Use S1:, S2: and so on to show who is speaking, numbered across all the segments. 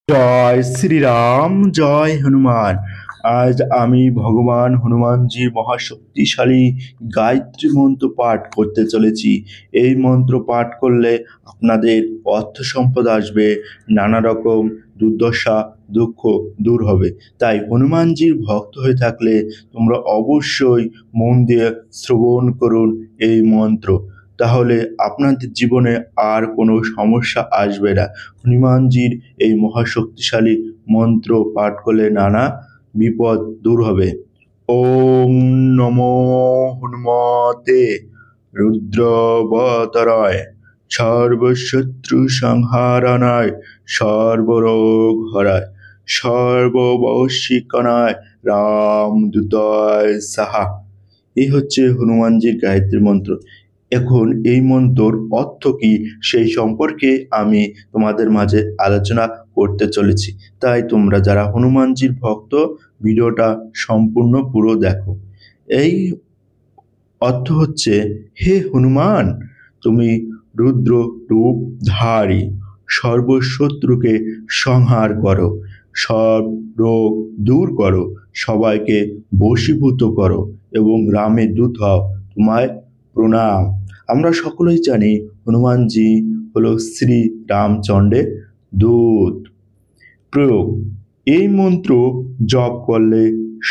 S1: জয় শ্রীরাম, জয় হনুমান। আজ আমি ভগবান হনুমানজির মহাশক্তিশালী গায়ত্রী মন্ত্র পাঠ করতে চলেছি। এই মন্ত্র পাঠ করলে আপনাদের অর্থ সম্পদ আসবে, নানা রকম দুর্দশা দুঃখ দূর হবে। তাই হনুমানজির ভক্ত হয়ে থাকলে তোমরা অবশ্যই মন দিয়ে শ্রবণ করুন এই মন্ত্র। তাহলে আপনাদের জীবনে আর কোনো সমস্যা আসবে না। হনুমানজির এই মহাশক্তিশালী মন্ত্র পাঠ করলে নানা বিপদ দূর হবে। ওম নমো হনুমতে রুদ্রবতরায় সর্বশত্রু সংহারণায় সর্বরোগ হরায় সর্ববশীকরণায় রামদূতায় সাহা। এই হচ্ছে হনুমানজির গায়ত্রী মন্ত্র। এখন এই মন্ত্রর অর্থ কি সেই সম্পর্কে আমি তোমাদের মাঝে আলোচনা করতে চলেছি। তাই তোমরা যারা হনুমানজির ভক্ত ভিডিওটা সম্পূর্ণ পুরো দেখো। এই অর্থ হচ্ছে, হে হনুমান, তুমি রুদ্র রূপধারী, সর্বশত্রুকে সংহার করো, সব রোগ দূর করো, সবাইকে বশীভূত করো এবং রামের দূত হও, তোমায় প্রণাম। আমরা সকলেই জানি হনুমানজি হলো শ্রী রামচন্দ্রের দূত। প্রয়োগ: এই মন্ত্র জপ করলে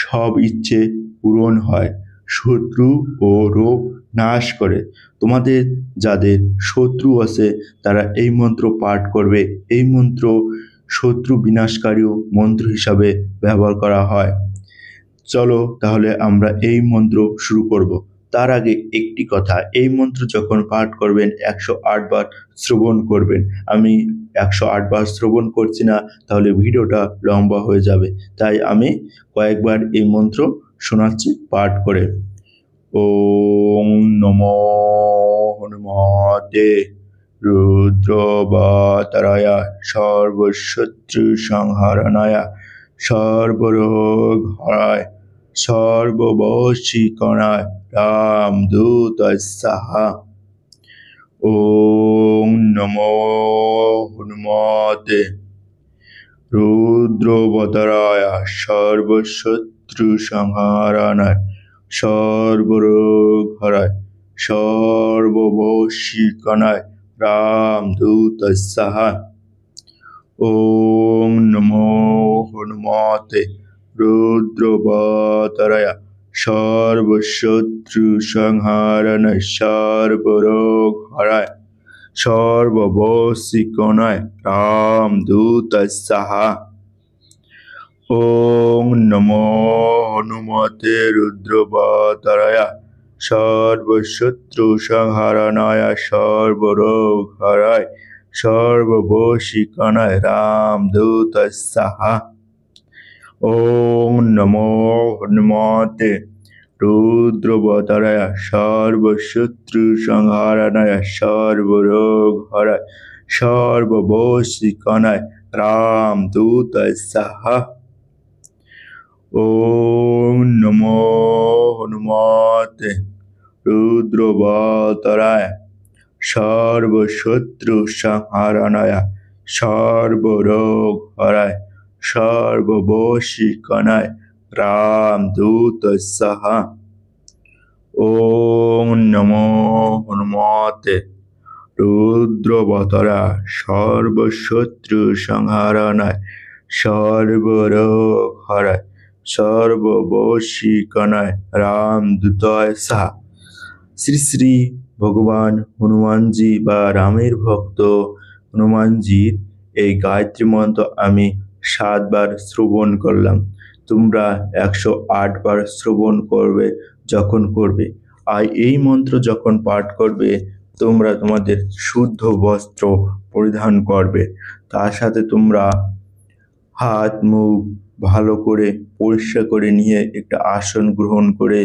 S1: সব ইচ্ছে পূরণ হয়, শত্রু ও রোগ নাশ করে। তোমাদের যাদের শত্রু আছে তারা এই মন্ত্র পাঠ করবে। এই মন্ত্র শত্রু বিনাশকারী মন্ত্র হিসাবে ব্যবহার করা হয়। চলো তাহলে আমরা এই মন্ত্র শুরু করব। তার আগে একটি কথা, এই মন্ত্র যখন পাঠ করবেন 108 বার শ্রবণ করবেন। আমি 108 বার শ্রবণ করছি না, তাহলে ভিডিওটা লম্বা হয়ে যাবে। তাই আমি কয়েকবার এই মন্ত্র শোনাচ্ছি পাঠ করে। ওম নমো হনুমতে রুদ্রবতরায় সর্বশত্রু সংহারণায় সর্বরোগ হরায় সর্ববশীকরণায় রামদূতায় সাহা। ওম নমো হনুমতে রুদ্রবতরায় সর্বশত্রু সংহারণায় সর্বরোগ হরায় সর্ববশীকরণায় রামদূতায় সাহা। ওম নমো হনুমতে রুদ্রবতরায় সর্বশত্রু সংহারণায় সর্বরোগ হরায় সর্ববশীকরণায় রামদূতায় সাহা। ওম নমো হনুমতে রুদ্রবতরায় সর্বশত্রু সংহারণায় সর্বরোগ হরায় সর্ববশীকরণায় রামদূতায় সাহা। ওম নমো হনুমতে রুদ্রবতরায় সর্বশত্রু সংহারণায় সর্বরোগ হরায় সর্ববশীকরণায় রামদূতায় সাহা। ওম নমো হনুমতে রুদ্রবতরায় সর্বশত্রু সংহারণায় সর্বরোগ হরায় সর্ববশীকরণায় রামদূতায় সাহা। ওম নমো হনুমতে রুদ্রবতরায় সর্বশত্রু সংহারণায় সর্বরোগ হরায় সর্ববশীকরণায় রামদূতায় সাহা। শ্রী শ্রী ভগবান হনুমানজি বা রামের ভক্ত হনুমানজির এই গায়ত্রী মন্ত্র আমি 7 বার শ্রবণ করলাম। তোমরা 108 বার শ্রবণ করবে যখন করবে। আর এই মন্ত্র যখন পাঠ করবে তোমরা তোমাদের শুদ্ধ বস্ত্র পরিধান করবে। তার সাথে তোমরা হাত মুখ ভালো করে পরিষ্কার করে নিয়ে একটা আসন গ্রহণ করে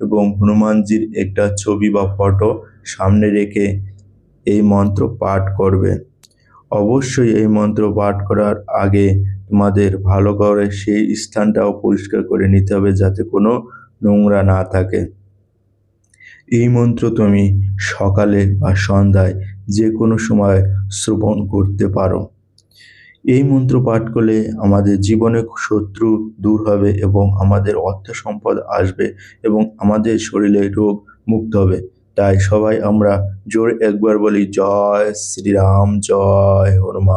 S1: এবং হনুমানজির একটা ছবি বা ফটো সামনে রেখে এই মন্ত্র পাঠ করবে। অবশ্যই এই মন্ত্র পাঠ করার আগে তোমাদের ভালো করে সেই স্থানটাও পরিষ্কার করে নিতে হবে যাতে কোনো নোংরা না থাকে। এই মন্ত্র তুমি সকালে বা সন্ধ্যায় যে কোনো সময় শ্রবণ করতে পারো। এই মন্ত্র পাঠ করলে আমাদের জীবনে শত্রু দূর হবে এবং আমাদের অর্থ সম্পদ আসবে এবং আমাদের শরীরে রোগ মুক্ত হবে। তাই সবাই আমরা জোরে একবার বলি, জয় শ্রীরাম, জয় হনুমান।